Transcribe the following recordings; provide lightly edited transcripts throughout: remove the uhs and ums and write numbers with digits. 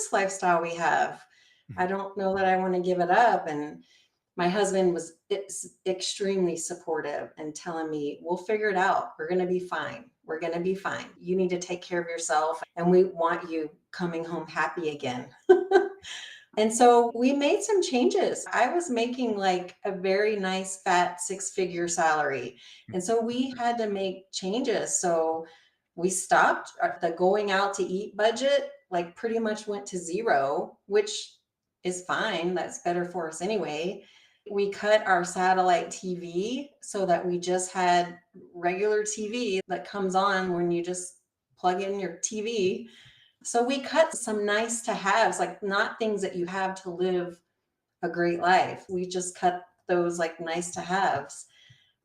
this lifestyle we have. I don't know that I want to give it up. And my husband was extremely supportive and telling me, we'll figure it out. We're going to be fine. We're going to be fine. You need to take care of yourself. And we want you coming home happy again. And so we made some changes. I was making like a very nice fat 6-figure salary. And so we had to make changes. So we stopped the going out to eat budget, like pretty much went to zero, which is fine. That's better for us anyway. We cut our satellite TV so that we just had regular TV that comes on when you just plug in your TV. So we cut some nice to haves, like not things that you have to live a great life. We just cut those like nice to haves.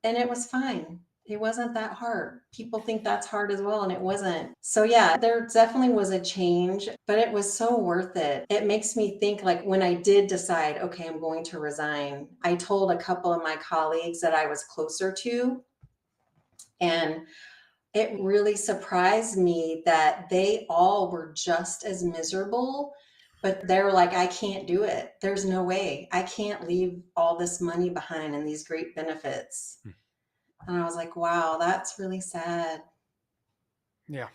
And it was fine. It wasn't that hard. People think that's hard as well, and it wasn't. So yeah, there definitely was a change, but it was so worth it. It makes me think, like, when I did decide, okay, I'm going to resign, I told a couple of my colleagues that I was closer to, and it really surprised me that they all were just as miserable, but they're like, I can't do it. There's no way. I can't leave all this money behind and these great benefits. And I was like, wow, that's really sad. Yeah.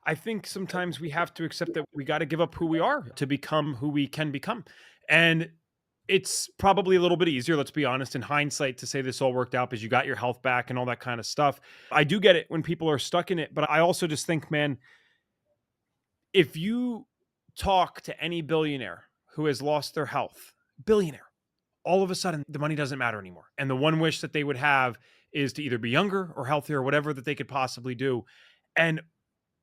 I think sometimes we have to accept that we got to give up who we are to become who we can become. And it's probably a little bit easier, let's be honest, in hindsight to say this all worked out because you got your health back and all that kind of stuff. I do get it when people are stuck in it, but I also just think, man, if you talk to any billionaire who has lost their health, billionaire, all of a sudden the money doesn't matter anymore. And the one wish that they would have is to either be younger or healthier or whatever that they could possibly do. And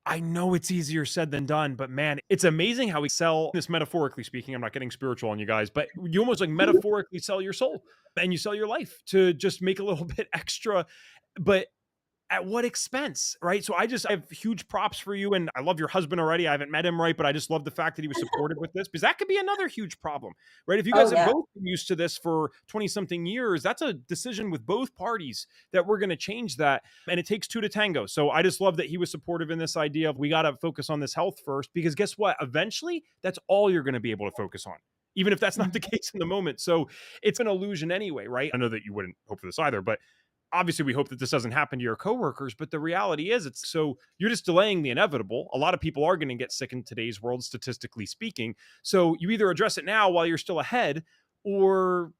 I know it's easier said than done, but man, it's amazing how we sell this, metaphorically speaking. I'm not getting spiritual on you guys, but you almost like metaphorically sell your soul and you sell your life to just make a little bit extra. But at what expense, right? So I have huge props for you, and I love your husband already. I haven't met him, right? But I just love the fact that he was supportive with this, because that could be another huge problem, right? If you guys Oh, have yeah. both been used to this for 20 something years, that's a decision with both parties that we're going to change that. And it takes two to tango. So I just love that he was supportive in this idea of, we got to focus on this health first, because guess what? Eventually that's all you're going to be able to focus on, even if that's not the case in the moment. So it's an illusion anyway, right? I know that you wouldn't hope for this either, but obviously we hope that this doesn't happen to your coworkers, but the reality is, it's so you're just delaying the inevitable. A lot of people are going to get sick in today's world, statistically speaking. So you either address it now while you're still ahead, or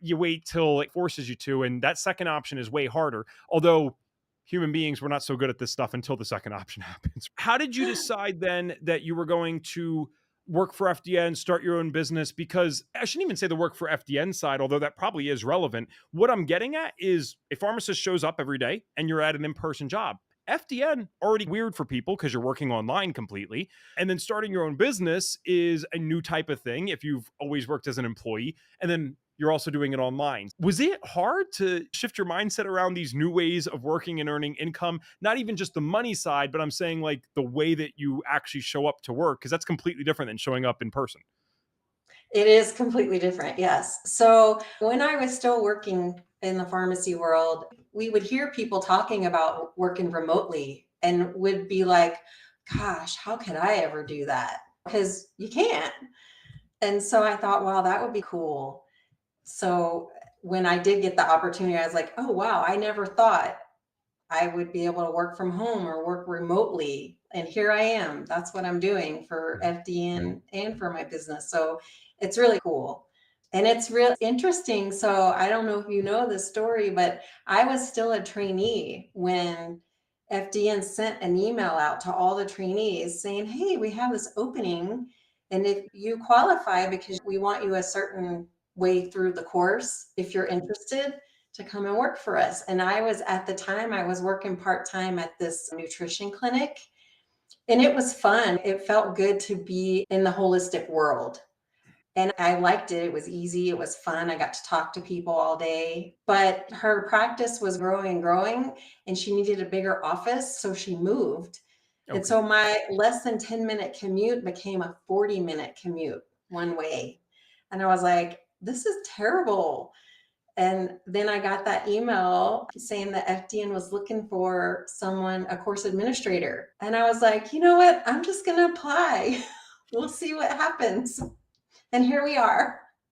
you wait till it forces you to. And that second option is way harder. Although human beings, we're not so good at this stuff until the second option happens. How did you decide then that you were going to work for FDN, start your own business? Because I shouldn't even say the work for FDN side, although that probably is relevant. What I'm getting at is, a pharmacist shows up every day and you're at an in-person job. FDN, already weird for people because you're working online completely. And then starting your own business is a new type of thing if you've always worked as an employee. And then you're also doing it online. Was it hard to shift your mindset around these new ways of working and earning income? Not even just the money side, but I'm saying like the way that you actually show up to work, because that's completely different than showing up in person. It is completely different. Yes. So when I was still working in the pharmacy world, we would hear people talking about working remotely and would be like, gosh, how could I ever do that? Because you can't. And so I thought, wow, that would be cool. So when I did get the opportunity, I was like, oh, wow, I never thought I would be able to work from home or work remotely. And here I am. That's what I'm doing for FDN and for my business. So it's really cool. And it's real interesting. So I don't know if you know this story, but I was still a trainee when FDN sent an email out to all the trainees saying, hey, we have this opening. And if you qualify, because we want you a certain way through the course, if you're interested, to come and work for us. And I was, at the time, I was working part-time at this nutrition clinic, and it was fun. It felt good to be in the holistic world. And I liked it. It was easy. It was fun. I got to talk to people all day. But her practice was growing and growing, and she needed a bigger office. So she moved. Okay. And so my less than 10-minute commute became a 40-minute commute one way. And I was like, this is terrible. And then I got that email saying that FDN was looking for someone, a course administrator. And I was like, you know what? I'm just going to apply. We'll see what happens. And here we are.